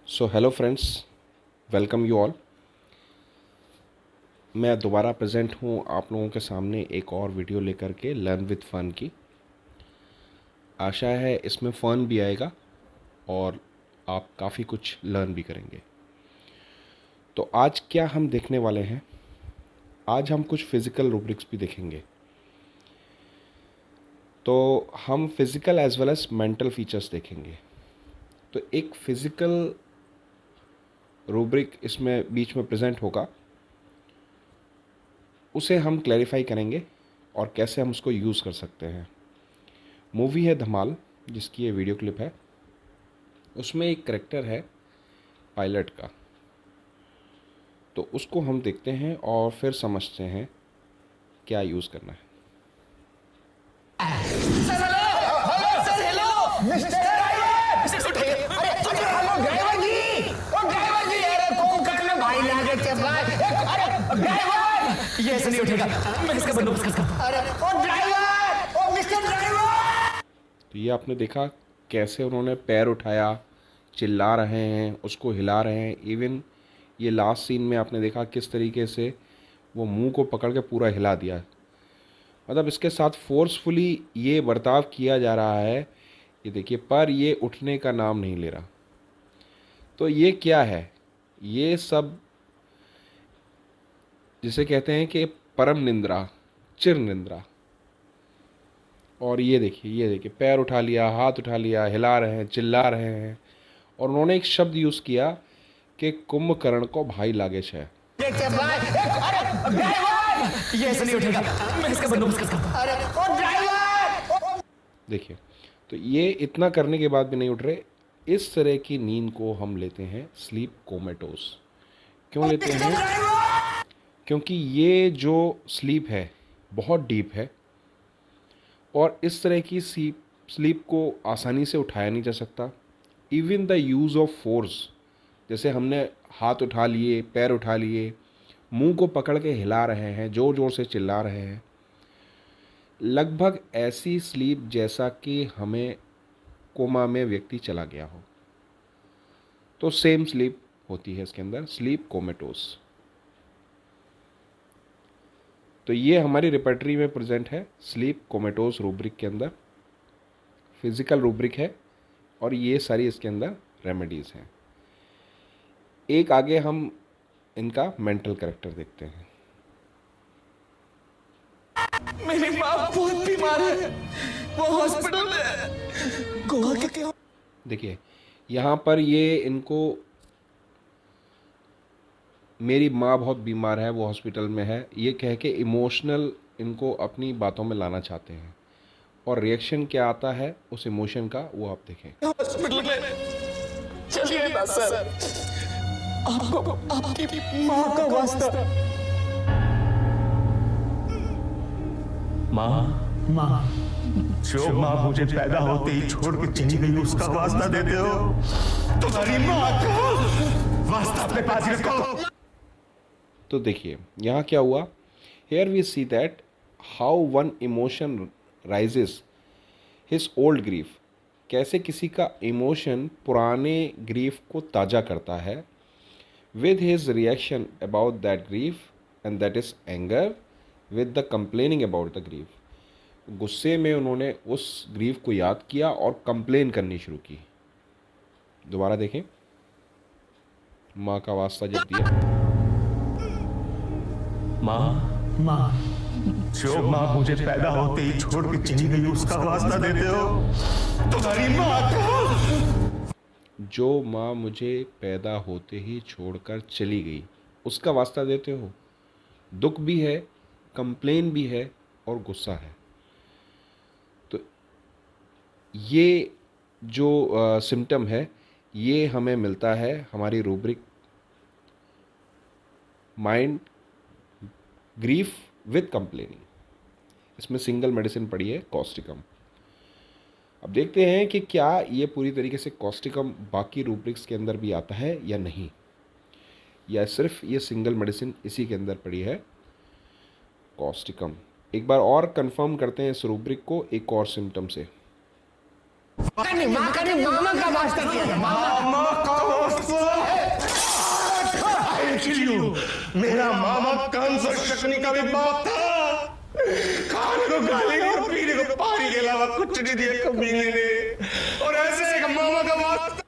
So hello friends, welcome you all. मैं दोबारा present हूँ आप लोगों के सामने एक और वीडियो लेकर के लर्न विद फ़न की। आशा है इसमें फ़न भी आएगा और आप काफ़ी कुछ लर्न भी करेंगे। तो आज क्या हम देखने वाले हैं, आज हम कुछ फ़िज़िकल रूब्रिक्स भी देखेंगे। तो हम physical as well as mental features देखेंगे। तो एक फ़िज़िकल रूब्रिक इसमें बीच में प्रेजेंट होगा, उसे हम क्लैरिफाई करेंगे और कैसे हम उसको यूज़ कर सकते हैं। मूवी है धमाल, जिसकी ये वीडियो क्लिप है। उसमें एक करेक्टर है पायलट का, तो उसको हम देखते हैं और फिर समझते हैं क्या यूज़ करना है। Sir hello sir hello mister driver sir उठिए अरे अरे हेलो ड्राइवर जी ओ ड्राइवर जी अरे कोंकण में भाई लागे के बाद अरे ड्राइवर ये ऐसे नहीं उठेगा मैं इसका बंदोबस्त करता हूं अरे ओ ड्राइवर ओ मिस्टर ड्राइवर। तो ये आपने देखा कैसे उन्होंने पैर उठाया, चिल्ला रहे हैं, उसको हिला रहे हैं। इवन ये लास्ट सीन में आपने देखा किस तरीके से वो मुंह को पकड़ के पूरा हिला दिया। मतलब इसके साथ फोर्सफुली ये बर्ताव किया जा रहा है, ये देखिए, पर ये उठने का नाम नहीं ले रहा। तो ये क्या है, ये सब जिसे कहते हैं कि परम निंद्रा, चिर निंद्रा। और ये देखिए पैर उठा लिया, हाथ उठा लिया, हिला रहे हैं, चिल्ला रहे हैं। और उन्होंने एक शब्द यूज़ किया कि कुंभकर्ण को भाई लागे छे। के बाद अरे ड्राइवर ये ऐसे नहीं उठेगा मैं इसका बंदोबस्त करता हूं अरे ओ ड्राइवर। देखिए, तो ये इतना करने के बाद भी नहीं उठ रहे। इस तरह की नींद को हम लेते हैं स्लीप कोमेटोस। क्यों लेते हैं? क्योंकि ये जो स्लीप है बहुत डीप है और इस तरह की स्लीप को आसानी से उठाया नहीं जा सकता। Even the use of force, जैसे हमने हाथ उठा लिए, पैर उठा लिए, मुंह को पकड़ के हिला रहे हैं, ज़ोर ज़ोर से चिल्ला रहे हैं, लगभग ऐसी स्लीप जैसा कि हमें कोमा में व्यक्ति चला गया हो, तो सेम स्लीप होती है इसके अंदर, स्लीप कोमेटोस। तो ये हमारी रिपर्टरी में प्रेजेंट है स्लीप कोमेटोस रूब्रिक के अंदर। फिजिकल रूब्रिक है और ये सारी इसके अंदर रेमेडीज़ हैं। एक आगे हम इनका मेंटल कैरेक्टर देखते हैं। मेरी माँ बहुत बीमार है वो हॉस्पिटल में गोवा के देखिए यहाँ पर ये इनको, मेरी माँ बहुत बीमार है, वो हॉस्पिटल में है, ये कह के इमोशनल इनको अपनी बातों में लाना चाहते हैं। और रिएक्शन क्या आता है उस इमोशन का, वो आप देखें। हॉस्पिटल में चलिए ना सर आपको आपकी माँ का वास्ता। माँ जो माँ मुझे पैदा होते ही छोड़ के चली गई उसका वास्ता देते हो। तुम्हारी माँ का वास्ता अपने पास ही रखो। तो देखिए यहाँ क्या हुआ। Here we see that how one emotion raises his old grief. कैसे किसी का इमोशन पुराने ग्रीफ को ताज़ा करता है। With his reaction about that grief and that is anger with the complaining about the grief. गुस्से में उन्होंने उस ग्रीफ को याद किया और कंप्लेन करनी शुरू की। दोबारा देखें, माँ का वास्ता जब दिया। माँ जो माँ मुझे पैदा होते ही छोड़ के चली गई उसका वास्ता देते हो। तुम्हारी माँ का जो माँ मुझे पैदा होते ही छोड़कर चली गई उसका वास्ता देते हो। दुख भी है, कंप्लेन भी है और गुस्सा है। तो ये जो सिम्टम है ये हमें मिलता है हमारी rubric mind grief with complaining. इसमें सिंगल मेडिसिन पड़ी है कॉस्टिकम। अब देखते हैं कि क्या ये पूरी तरीके से कॉस्टिकम बाकी रूब्रिक्स के अंदर भी आता है या नहीं, या सिर्फ ये सिंगल मेडिसिन इसी के अंदर पड़ी है कॉस्टिकम। एक बार और कंफर्म करते हैं इस रूब्रिक को एक और सिम्टम से। मामा का वास्ता दिया मामा का वास्ता मेरा मामा कंस और शकुनी का भी बाप था। खाने को गाली और पीने को पानी के अलावा कुछ नहीं दिया कमीने ने। और ऐसे एक मामा का वास्ता।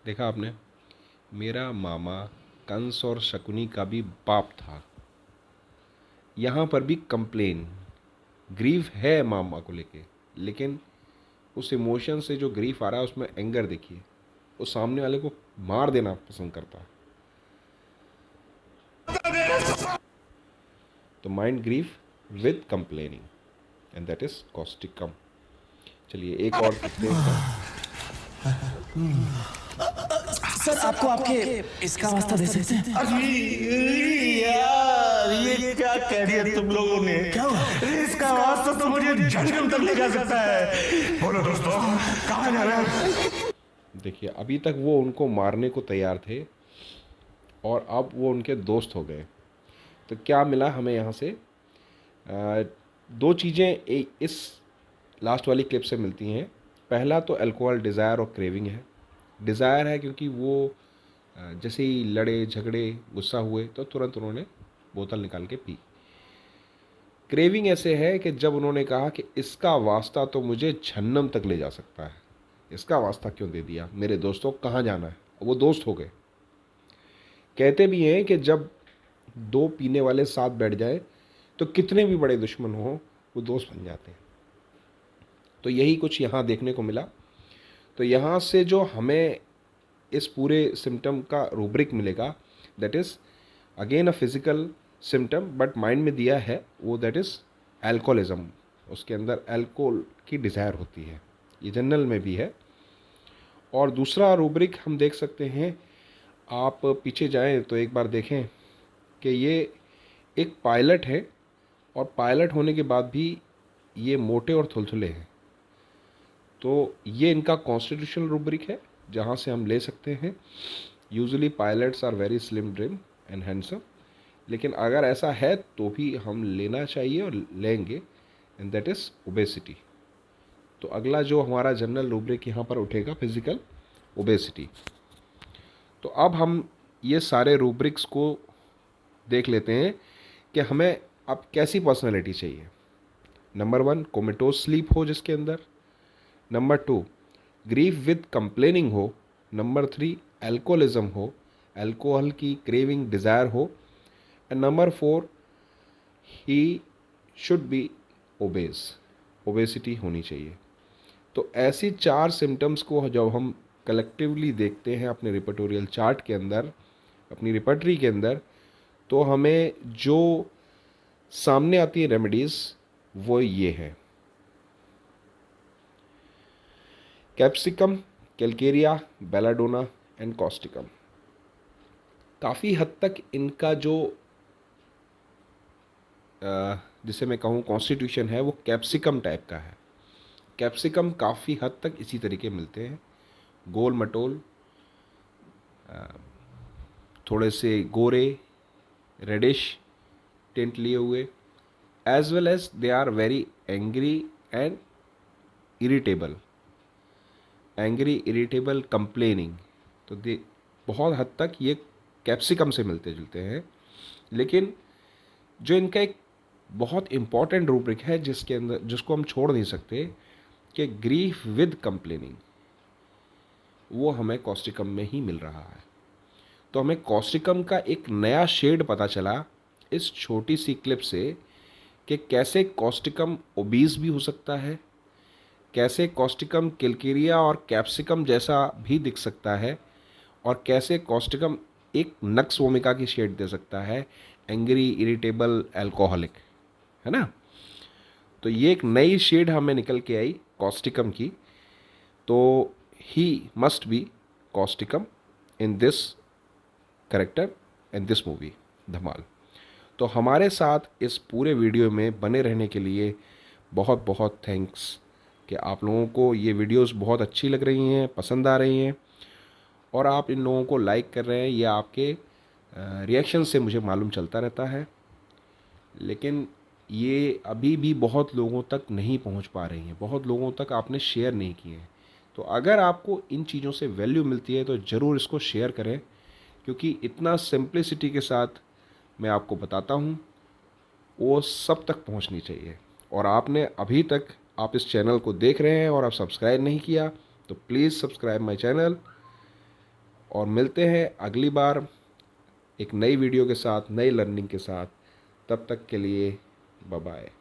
देखा आपने, मेरा मामा कंस और शकुनी का भी बाप था। यहाँ पर भी कंप्लेन, ग्रीफ है मामा को लेके, लेकिन उस इमोशन से जो ग्रीफ आ रहा है उसमें एंगर देखिए, वो सामने वाले को मार देना पसंद करता है। तो mind grief with complaining and that is Causticum. चलिए एक और देखते हैं। सर आपको आपके इसका वास्ता दे सकते हैं? यार ये क्या कह दिया तुम लोगों ने? क्या हुआ? इसका वास्ता तो मुझे जहन्नम तक ले जा सकता है। बोलो दोस्तों, कहाँ जा रहे हैं? देखिए अभी तक वो उनको मारने को तैयार थे और अब वो उनके दोस्त हो गए। तो क्या मिला हमें यहाँ से? दो चीज़ें इस लास्ट वाली क्लिप से मिलती हैं। पहला तो अल्कोहल डिज़ायर और क्रेविंग है। डिज़ायर है क्योंकि वो जैसे ही लड़े झगड़े गुस्सा हुए तो तुरंत उन्होंने बोतल निकाल के पी। क्रेविंग ऐसे है कि जब उन्होंने कहा कि इसका वास्ता तो मुझे जहन्नम तक ले जा सकता है, इसका वास्ता क्यों दे दिया, मेरे दोस्तों कहाँ जाना है, वो दोस्त हो गए। कहते भी हैं कि जब दो पीने वाले साथ बैठ जाए तो कितने भी बड़े दुश्मन हो वो दोस्त बन जाते हैं। तो यही कुछ यहाँ देखने को मिला। तो यहाँ से जो हमें इस पूरे सिम्टम का रूब्रिक मिलेगा, that is again a physical symptom but mind में दिया है वो, दैट इज़ अल्कोहलिज्म। उसके अंदर अल्कोहल की डिज़ायर होती है, ये जनरल में भी है। और दूसरा रूब्रिक हम देख सकते हैं, आप पीछे जाएं तो एक बार देखें कि ये एक पायलट है और पायलट होने के बाद भी ये मोटे और थुलथुले हैं। तो ये इनका कॉन्स्टिट्यूशनल रूब्रिक है जहाँ से हम ले सकते हैं। Usually pilots are very slim trim and handsome, लेकिन अगर ऐसा है तो भी हम लेना चाहिए और लेंगे, एंड दैट इज़ ओबेसिटी। तो अगला जो हमारा जनरल रूब्रिक यहाँ पर उठेगा, फिजिकल ओबेसिटी। तो अब हम ये सारे रूब्रिक्स को देख लेते हैं कि हमें अब कैसी पर्सनैलिटी चाहिए। नंबर 1 कोमेटोज स्लीप हो जिसके अंदर, नंबर 2 ग्रीफ विद कंप्लेनिंग हो, नंबर 3 अल्कोहलिज्म हो, अल्कोहल की क्रेविंग डिज़ायर हो, and number 4 he should be obese, obesity होनी चाहिए। तो ऐसी 4 सिम्टम्स को जब हम कलेक्टिवली देखते हैं अपने रिपर्टोरियल चार्ट के अंदर, अपनी रिपर्टरी के अंदर, तो हमें जो सामने आती है रेमेडीज़ वो ये है। Capsicum, Calcarea, belladonna and Causticum. काफ़ी हद तक इनका जो जिसे मैं कहूँ कॉन्स्टिट्यूशन है वो कैप्सिकम टाइप का है। कैप्सिकम काफ़ी हद तक इसी तरीके मिलते हैं, गोल मटोल, थोड़े से गोरे, रेडिश टेंट लिए हुए, as well as they are very angry and irritable, angry irritable complaining. तो दे बहुत हद तक ये कैप्सिकम से मिलते जुलते हैं। लेकिन जो इनका एक बहुत इम्पॉर्टेंट रूब्रिक है जिसके अंदर, जिसको हम छोड़ नहीं सकते, कि ग्रीफ विद कंप्लेनिंग, वो हमें कॉस्टिकम में ही मिल रहा है। तो हमें कॉस्टिकम का एक नया शेड पता चला इस छोटी सी क्लिप से कि कैसे कॉस्टिकम ओबीस भी हो सकता है, कैसे कॉस्टिकम कैलकेरिया और कैप्सिकम जैसा भी दिख सकता है, और कैसे कॉस्टिकम एक नक्स वोमिका की शेड दे सकता है, एंग्री इरिटेबल अल्कोहलिक, है ना। तो ये एक नई शेड हमें निकल के आई कॉस्टिकम की। तो he must be causticum in this character in this movie Dhamaal. तो हमारे साथ इस पूरे वीडियो में बने रहने के लिए बहुत बहुत थैंक्स कि आप लोगों को ये वीडियोस बहुत अच्छी लग रही हैं, पसंद आ रही हैं, और आप इन लोगों को लाइक कर रहे हैं। ये आपके रिएक्शन से मुझे मालूम चलता रहता है, लेकिन ये अभी भी बहुत लोगों तक नहीं पहुंच पा रही हैं, बहुत लोगों तक आपने शेयर नहीं किए हैं। तो अगर आपको इन चीज़ों से वैल्यू मिलती है तो ज़रूर इसको शेयर करें, क्योंकि इतना सिंप्लिसिटी के साथ मैं आपको बताता हूँ, वो सब तक पहुँचनी चाहिए। और आपने अभी तक आप इस चैनल को देख रहे हैं और आप सब्सक्राइब नहीं किया तो प्लीज़ सब्सक्राइब माय चैनल। और मिलते हैं अगली बार एक नई वीडियो के साथ, नई लर्निंग के साथ। तब तक के लिए बाय बाय।